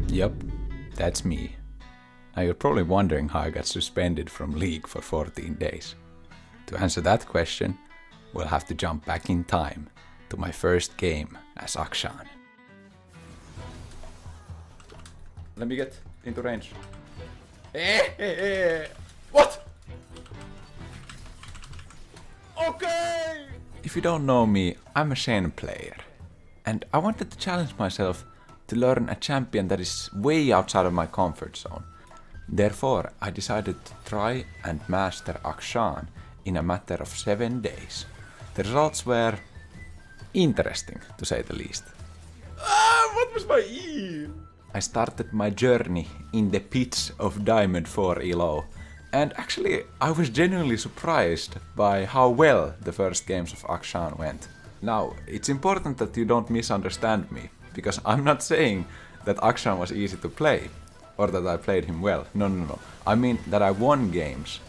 Yup, that's me. Now you're probably wondering how I got suspended from League for 14 days. To answer that question, we'll have to jump back in time to my first game as Akshan. Let me get into range. What? Okay! If you don't know me, I'm a Shen player. And I wanted to challenge myself to learn a champion that is way outside of my comfort zone. Therefore, I decided to try and master Akshan in a matter of 7 days. The results were interesting, to say the least. What was my E? I started my journey in the pits of Diamond 4 ELO, and actually I was genuinely surprised by how well the first games of Akshan went. Now, it's important that you don't misunderstand me, because I'm not saying that Akshan was easy to play, or that I played him well. No. I mean that I won games.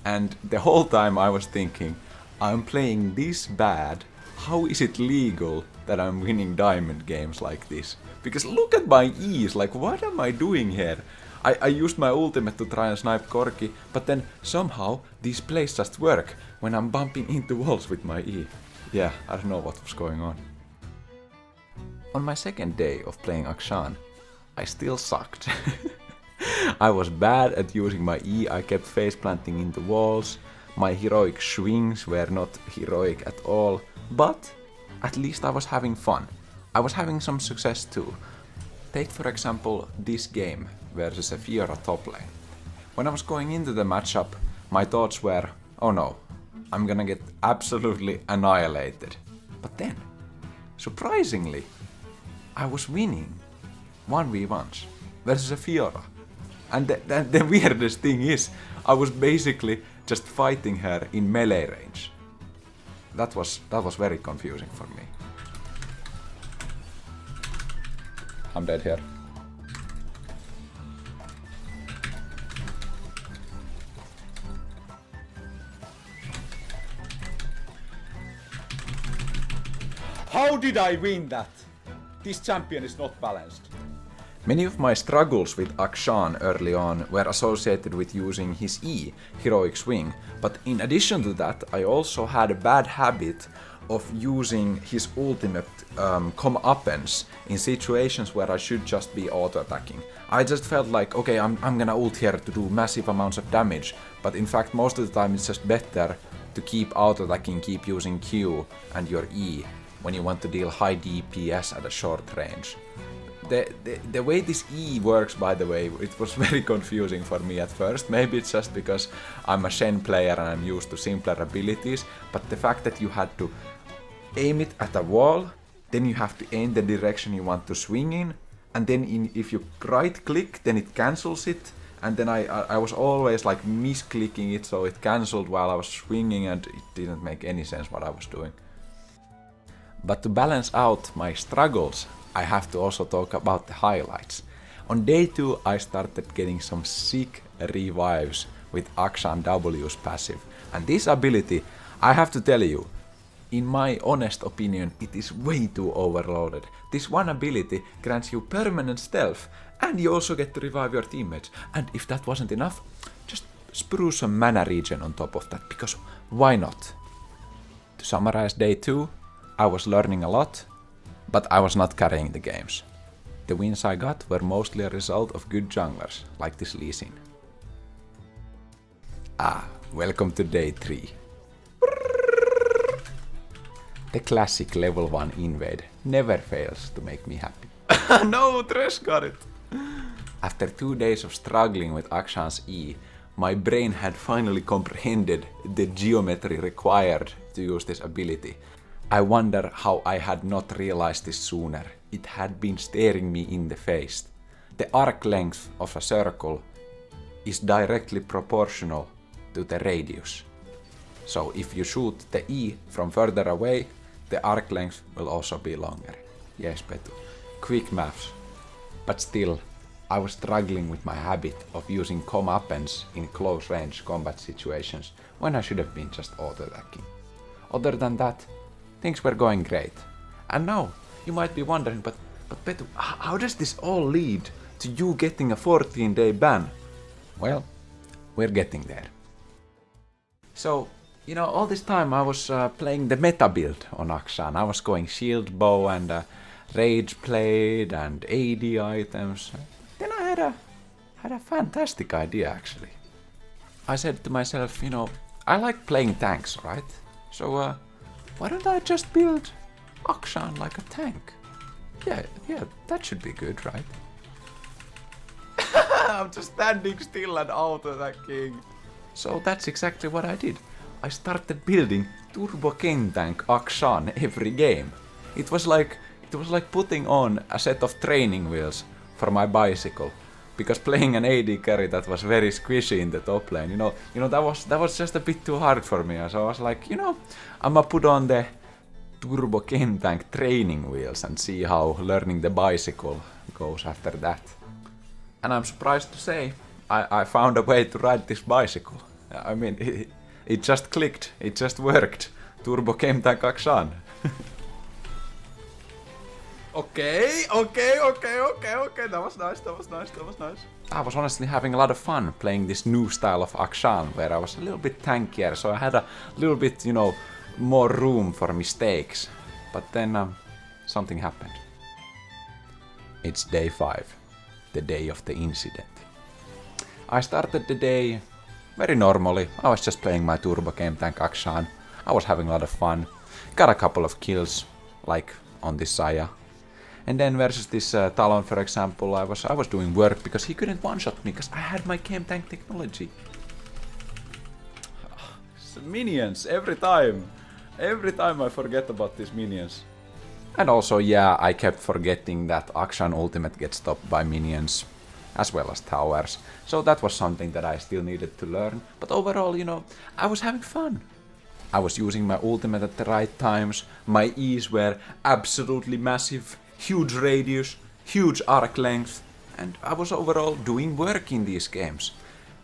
And the whole time I was thinking, I'm playing this bad, how is it legal that I'm winning diamond games like this? Because look at my E's, like what am I doing here? I used my ultimate to try and snipe Corki, but then somehow these plays just work when I'm bumping into walls with my E. Yeah, I don't know what was going on. On my second day of playing Akshan, I still sucked. I was bad at using my E, I kept face planting into walls, my heroic swings were not heroic at all, but at least I was having fun. I was having some success too. Take for example this game versus a Fiora top lane. When I was going into the matchup, my thoughts were, oh no, I'm gonna get absolutely annihilated. But then, surprisingly, I was winning 1v1s versus a Fiora. And the weirdest thing is, I was basically just fighting her in melee range. That was very confusing for me. I'm dead here. How did I win that? This champion is not balanced. Many of my struggles with Akshan early on were associated with using his E, heroic swing, but in addition to that I also had a bad habit of using his ultimate come-uppance in situations where I should just be auto-attacking. I just felt like, okay, I'm gonna ult here to do massive amounts of damage, but in fact most of the time it's just better to keep auto-attacking, keep using Q and your E when you want to deal high DPS at a short range. The way this E works, by the way, it was very confusing for me at first. Maybe it's just because I'm a Shen player and I'm used to simpler abilities, but the fact that you had to aim it at a wall, then you have to aim the direction you want to swing in, and then if you right click, then it cancels it, and then I was always like misclicking it, so it cancelled while I was swinging and it didn't make any sense what I was doing. But to balance out my struggles, I have to also talk about the highlights. On day 2 I started getting some sick revives with Akshan W's passive, and this ability, I have to tell you, in my honest opinion, it is way too overloaded. This one ability grants you permanent stealth, and you also get to revive your teammates. And if that wasn't enough, just sprue some mana regen on top of that, because why not? To summarize day 2, I was learning a lot, but I was not carrying the games. The wins I got were mostly a result of good junglers, like this Lee Sin. Welcome to day 3. The classic level 1 invade never fails to make me happy. No, Thresh got it! After 2 days of struggling with Akshan's E, my brain had finally comprehended the geometry required to use this ability. I wonder how I had not realized this sooner. It had been staring me in the face. The arc length of a circle is directly proportional to the radius. So if you shoot the E from further away, the arc length will also be longer. Yes, Petu. Quick maths. But still, I was struggling with my habit of using come-uppance in close range combat situations when I should have been just auto-attacking. Other than that, things were going great. And now, you might be wondering, but Petu, how does this all lead to you getting a 14-day ban. Well, we're getting there. So, you know, all this time I was playing the meta build on Akshan. I was going shield bow and rage blade and AD items. Then I had a fantastic idea actually. I said to myself, you know, I like playing tanks, right? So why don't I just build Akshan like a tank? Yeah, that should be good, right? I'm just standing still and auto-attacking. So that's exactly what I did. I started building Turbo Ken Tank Akshan every game. It was like putting on a set of training wheels for my bicycle. Because playing an AD carry that was very squishy in the top lane, you know that was just a bit too hard for me. So I was like, you know, I'ma put on the Turbo Ken Tank training wheels and see how learning the bicycle goes after that. And I'm surprised to say, I found a way to ride this bicycle. I mean, it just clicked, it just worked. Turbo Ken Tank Akshan. Okay, that was nice. I was honestly having a lot of fun playing this new style of Akshan, where I was a little bit tankier, so I had a little bit, you know, more room for mistakes. But then something happened. It's day 5, the day of the incident. I started the day very normally. I was just playing my Turbo Game Tank Akshan. I was having a lot of fun. Got a couple of kills, like on this Saya. And then versus this Talon, for example, I was doing work because he couldn't one-shot me because I had my Game Tank technology. Minions, every time. Every time I forget about these minions. And also, yeah, I kept forgetting that Akshan ultimate gets stopped by minions, as well as towers. So that was something that I still needed to learn. But overall, you know, I was having fun. I was using my ultimate at the right times. My E's were absolutely massive. Huge radius, huge arc length. And I was overall doing work in these games.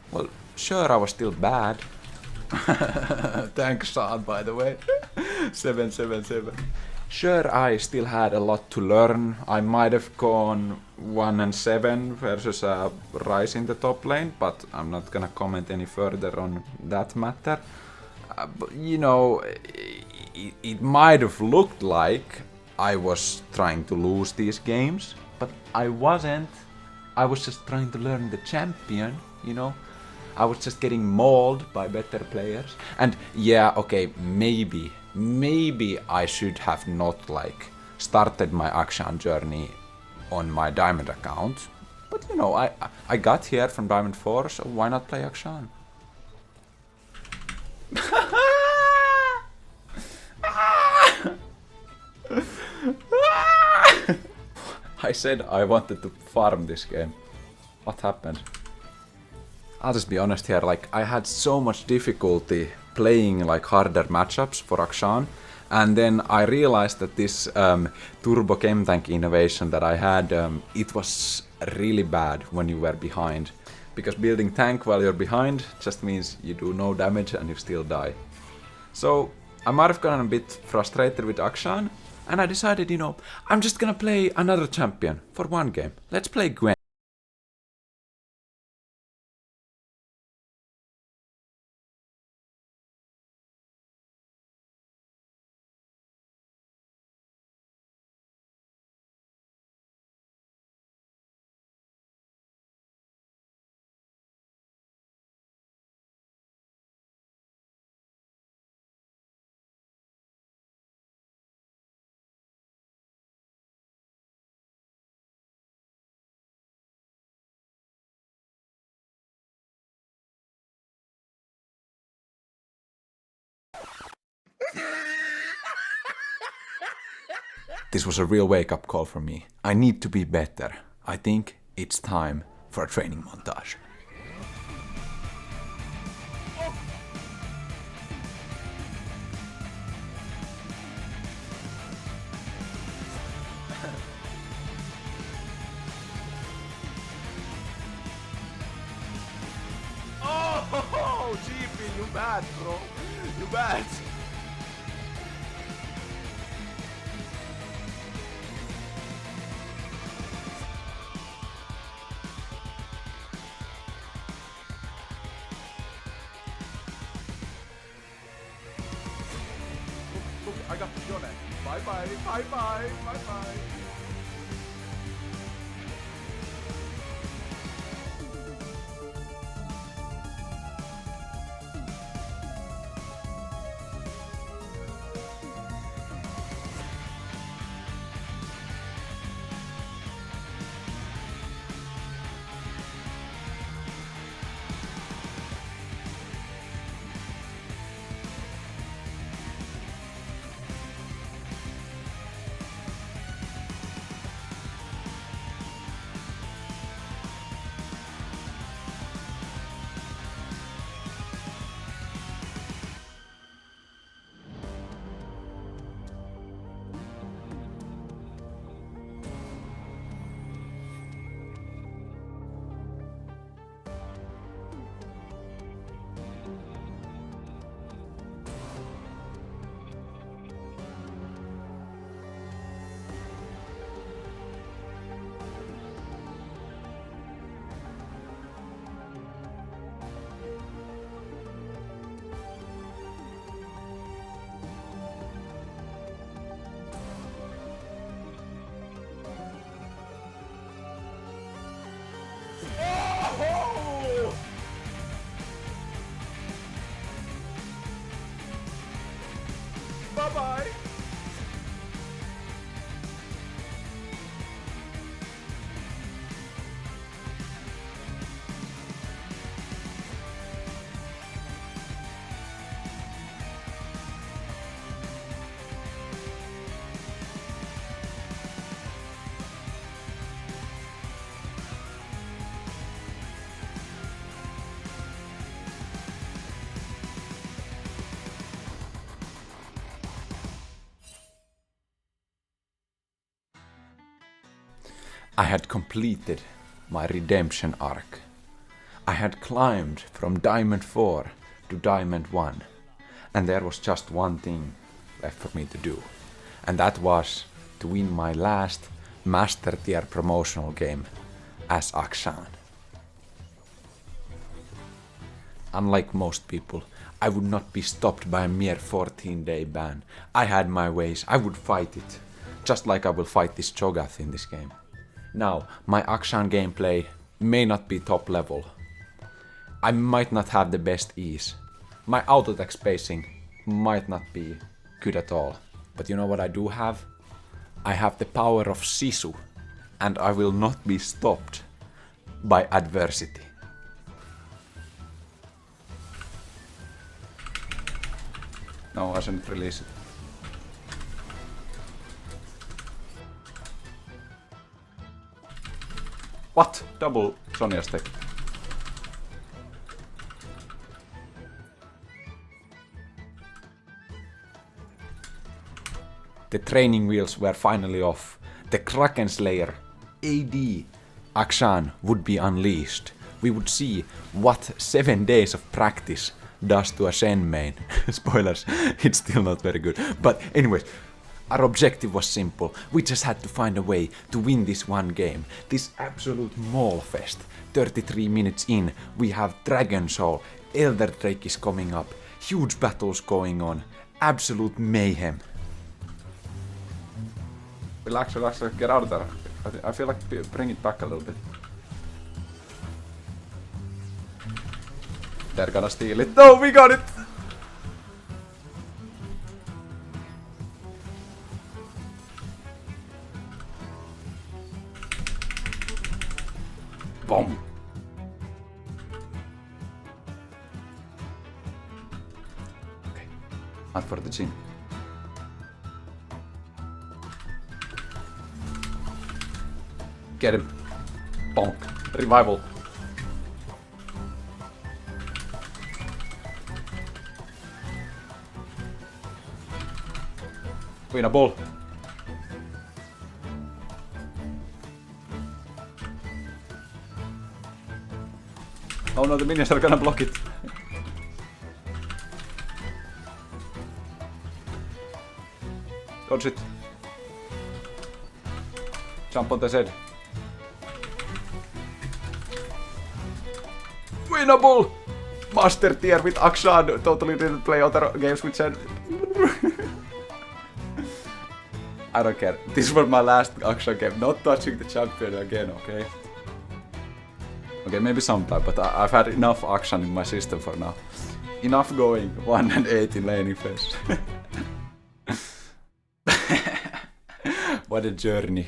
Well, sure, I was still bad. Thanks, Sean, by the way. 777. Sure, I still had a lot to learn. I might have gone 1-7 versus Ryze in the top lane, but I'm not gonna comment any further on that matter. But, you know, it might have looked like I was trying to lose these games, but I wasn't. I was just trying to learn the champion, you know. I was just getting mauled by better players. And yeah, okay, maybe I should have not like started my Akshan journey on my Diamond account. But you know, I got here from Diamond 4, so why not play Akshan? I said I wanted to farm this game. What happened? I'll just be honest here, like I had so much difficulty playing like harder matchups for Akshan, and then I realized that this Turbo Chem Tank innovation that I had, it was really bad when you were behind. Because building tank while you're behind just means you do no damage and you still die. So I might have gotten a bit frustrated with Akshan, and I decided, you know, I'm just gonna play another champion for one game. Let's play Gwen. This was a real wake-up call for me. I need to be better. I think it's time for a training montage. Oh, GP, you bad, bro. You bad. I got EUNE. Bye bye, bye bye, bye bye. Bye-bye! I had completed my redemption arc. I had climbed from Diamond 4 to Diamond 1, and there was just one thing left for me to do, and that was to win my last Master Tier promotional game as Akshan. Unlike most people, I would not be stopped by a mere 14-day ban. I had my ways, I would fight it, just like I will fight this Cho'Gath in this game. Now, my Akshan gameplay may not be top level. I might not have the best ease. My auto-attack spacing might not be good at all. But you know what I do have? I have the power of Sisu, and I will not be stopped by adversity. No, I shouldn't release it. What? Double Sonya stack. The training wheels were finally off. The Kraken Slayer, AD Akshan, would be unleashed. We would see what 7 days of practice does to a Shen main. Spoilers, it's still not very good. But anyways, our objective was simple. We just had to find a way to win this one game. This absolute maul fest. 33 minutes in, we have Dragon Soul, Elder Drake is coming up, huge battles going on, absolute mayhem. Relax, get out of there. I feel like bring it back a little bit. They're gonna steal it. No, we got it! Boom! Okay, out for the chin. Get him. Bonk. Revival. Winnable. Oh no, the minions are gonna block it. Dodge it. Jump on the head. Winnable! Master tier with Akshan. Totally didn't play other games with Shen. I don't care. This was my last Akshan game. Not touching the champion again, okay? Okay, maybe sometime, but I've had enough Akshan in my system for now. Enough going 1 and 8 in laning phase. What a journey.